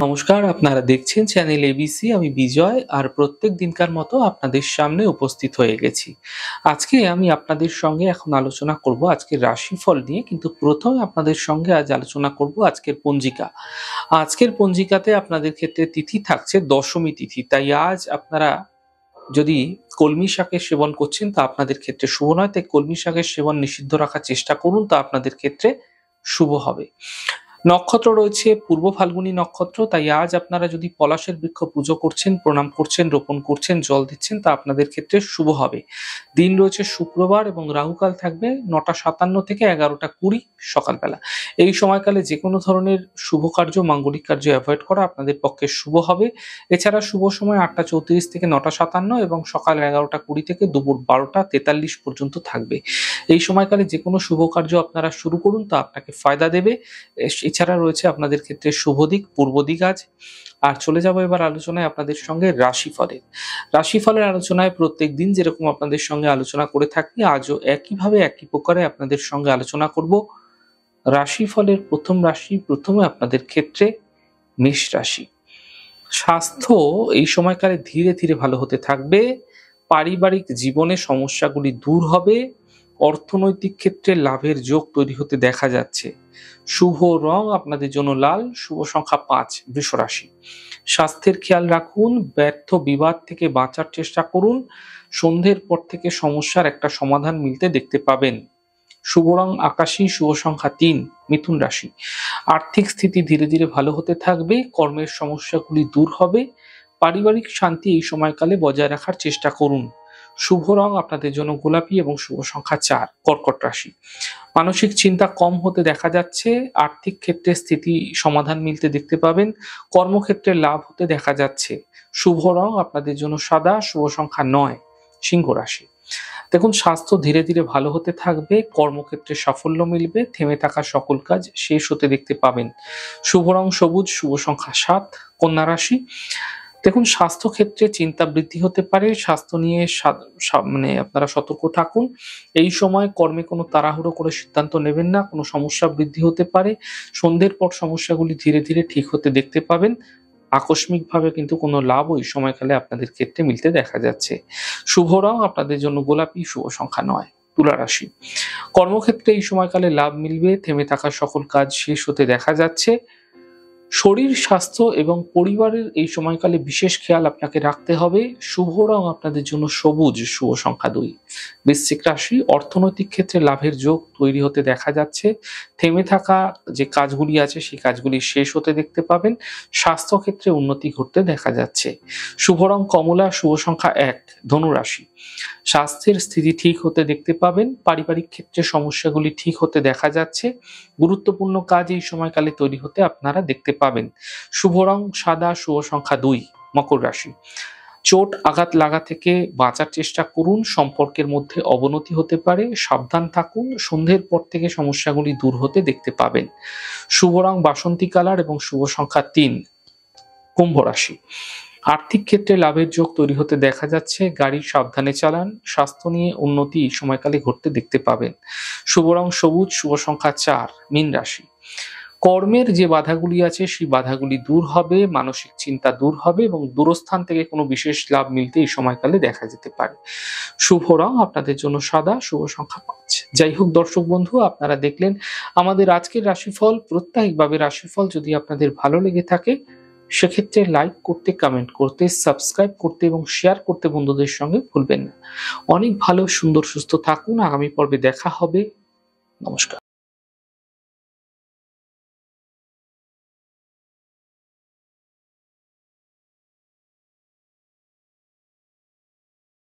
নমস্কার, আপনারা দেখছেন চ্যানেল এবিসি। আমি বিজয় আর প্রত্যেক দিনকার মতো আপনাদের সামনে উপস্থিত হয়ে গেছি। আজকে আমি আপনাদের সঙ্গে এখন আলোচনা করব আজকের রাশিফল নিয়ে, কিন্তু প্রথমে আপনাদের সঙ্গে আজ আলোচনা করব আজকের পঞ্জিকা। আজকের পঞ্জিকাতে আপনাদের ক্ষেত্রে তিথি থাকছে দশমী তিথি, তাই আজ আপনারা যদি কলমি শাকের সেবন করছেন তা আপনাদের ক্ষেত্রে শুভ নয়, তাই কলমি শাকের সেবন নিষিদ্ধ রাখার চেষ্টা করুন, তা আপনাদের ক্ষেত্রে শুভ হবে। নক্ষত্র রয়েছে পূর্ব ফাল্গুনী নক্ষত্র, তাই আজ আপনারা যদি পলাশের বৃক্ষ পুজো করছেন, প্রণাম করছেন, রোপণ করছেন, জল দিচ্ছেন, তা আপনাদের ক্ষেত্রে শুভ হবে। দিন রয়েছে শুক্রবার এবং রাহুকাল থাকবে ৯টা ৫৭ থেকে ১১টা ২০ সকালবেলা। এই সময়কালে যে কোনো ধরনের শুভ কার্য, মাঙ্গলিক কার্য অ্যাভয়েড করা আপনাদের পক্ষে শুভ হবে। এছাড়া শুভ সময় ৮টা ৩৪ থেকে ৯টা ৫৭ এবং সকাল ১১টা ২০ থেকে দুপুর ১২টা ৪৩ পর্যন্ত থাকবে। এই সময়কালে যে কোনো শুভ কার্য আপনারা শুরু করুন, তা আপনাকে ফায়দা দেবে। এছাড়া রয়েছে আপনাদের ক্ষেত্রে শুভ দিক পূর্ব দিক আজ। আর চলে যাব এবার আলোচনায় আপনাদের সঙ্গে রাশিফলের। রাশিফলের আলোচনায় প্রত্যেক দিন যেরকম আপনাদের সঙ্গে আলোচনা করে থাকি, আজও একইভাবে একই প্রকারে আপনাদের সঙ্গে আলোচনা করব। রাশিফলের প্রথম রাশি, প্রথমে আপনাদের ক্ষেত্রে মেষ রাশি। স্বাস্থ্য এই সময়কালে ধীরে ধীরে ভালো হতে থাকবে। পারিবারিক জীবনে সমস্যাগুলি দূর হবে। অর্থনৈতিক ক্ষেত্রে লাভের যোগ তৈরি হতে দেখা যাচ্ছে। শুভ রং আপনাদের জন্য লাল, শুভ সংখ্যা ৫, বৃষ রাশি। স্বাস্থ্যের খেয়াল রাখুন, ব্যর্থ বিবাদ থেকে বাঁচার চেষ্টা করুন। সন্ধ্যের পর থেকে সমস্যার একটা সমাধান মিলতে দেখতে পাবেন। শুভ রং আকাশী, শুভ সংখ্যা ৩, মিথুন রাশি। আর্থিক স্থিতি ধীরে ধীরে ভালো হতে থাকবে। কর্মের সমস্যাগুলি দূর হবে। পারিবারিক শান্তি এই সময়কালে বজায় রাখার চেষ্টা করুন। শুভ রং আপনাদের জন্য গোলাপি এবং শুভ সংখ্যা ৪, কর্কট রাশি। মানসিক চিন্তা কম হতে দেখা যাচ্ছে। আর্থিক ক্ষেত্রে স্থিতি সমাধান মিলতে দেখতে পাবেন। কর্মক্ষেত্রে লাভ হতে দেখা যাচ্ছে। শুভ রং আপনাদের জন্য সাদা, শুভ সংখ্যা ৯, সিংহ রাশি। দেখুন, স্বাস্থ্য ধীরে ধীরে ভালো হতে থাকবে। কর্মক্ষেত্রে সাফল্য মিলবে। থেমে থাকা সকল কাজ শেষ হতে দেখতে পাবেন। শুভ রং সবুজ, শুভ সংখ্যা ৭, কন্যা রাশি। দেখুন, স্বাস্থ্য ক্ষেত্রে চিন্তা বৃদ্ধি হতে পারে। স্বাস্থ্য নিয়ে আপনারা সতর্ক থাকুন। এই সময় কর্মে কোনো তাড়াহুড়ো করে সিদ্ধান্ত নেবেন না, কোনো সমস্যা বৃদ্ধি হতে পারে। সন্ধ্যের পর সমস্যাগুলি ধীরে ধীরে ঠিক হতে দেখতে পাবেন। আকস্মিকভাবে কিন্তু কোনো লাভ ওই সময়কালে আপনাদের ক্ষেত্রে মিলতে দেখা যাচ্ছে। শুভ রং আপনাদের জন্য গোলাপি, শুভ সংখ্যা ৯, তুলা রাশি। কর্মক্ষেত্রে এই সময়কালে লাভ মিলবে। থেমে থাকা সকল কাজ শেষ হতে দেখা যাচ্ছে। শরীর স্বাস্থ্য এবং পরিবারের এই সময়কালে বিশেষ খেয়াল আপনাকে রাখতে হবে। শুভ রং আপনাদের জন্য সবুজ, শুভ সংখ্যা ২। বৃশ্চিক রাশি। অর্থনৈতিক ক্ষেত্রে লাভের যোগ তৈরি হতে দেখা যাচ্ছে। থেমে থাকা যে কাজগুলি আছে সেই কাজগুলি শেষ হতে দেখতে পাবেন। স্বাস্থ্য ক্ষেত্রে উন্নতি ঘটতে দেখা যাচ্ছে। শুভ রং কমলা, শুভ সংখ্যা ১, ধনু রাশি। স্বাস্থ্যের স্থিতি ঠিক হতে দেখতে পাবেন। পারিবারিক ক্ষেত্রে সমস্যাগুলি ঠিক হতে দেখা যাচ্ছে। গুরুত্বপূর্ণ কাজ এই সময়কালে তৈরি হতে আপনারা দেখতে পাবেন। শুভ রং সাদা, শুভ সংখ্যা ২, মকর রাশি। চোট আঘাত লাগা থেকে বাঁচার চেষ্টা করুন। সম্পর্কের মধ্যে অবনতি হতে পারে, সাবধান থাকুন। সন্ধ্যের পর থেকে সমস্যাগুলি দূর হতে দেখতে পাবেন। শুভ রং বাসন্তী কালার এবং শুভ সংখ্যা ৩, কুম্ভ রাশি। আর্থিক ক্ষেত্রে লাভের যোগ তৈরি হতে দেখা যাচ্ছে। গাড়ি সাবধানে চালান। স্বাস্থ্য নিয়ে উন্নতি এই সময়কালে ঘটতে দেখতে পাবেন। শুভ রং সবুজ, শুভ সংখ্যা ৪, মীন রাশি। কর্মের যে বাধাগুলি আছে সেই বাধাগুলি দূর হবে। মানসিক চিন্তা দূর হবে এবং দূরস্থান থেকে কোনো বিশেষ লাভ মিলতে এই সময়কালে দেখা যেতে পারে। শুভ রং আপনাদের জন্য সাদা, শুভ সংখ্যা ৫। যাই হোক দর্শক বন্ধু, আপনারা দেখলেন আমাদের আজকের রাশিফল। প্রত্যাহিকভাবে রাশিফল যদি আপনাদের ভালো লেগে থাকে, সেক্ষেত্রে লাইক করতে, কমেন্ট করতে, সাবস্ক্রাইব করতে এবং শেয়ার করতে বন্ধুদের সঙ্গে ভুলবেন না। অনেক ভালো, সুন্দর, সুস্থ থাকুন। আগামী পর্বে দেখা হবে। নমস্কার।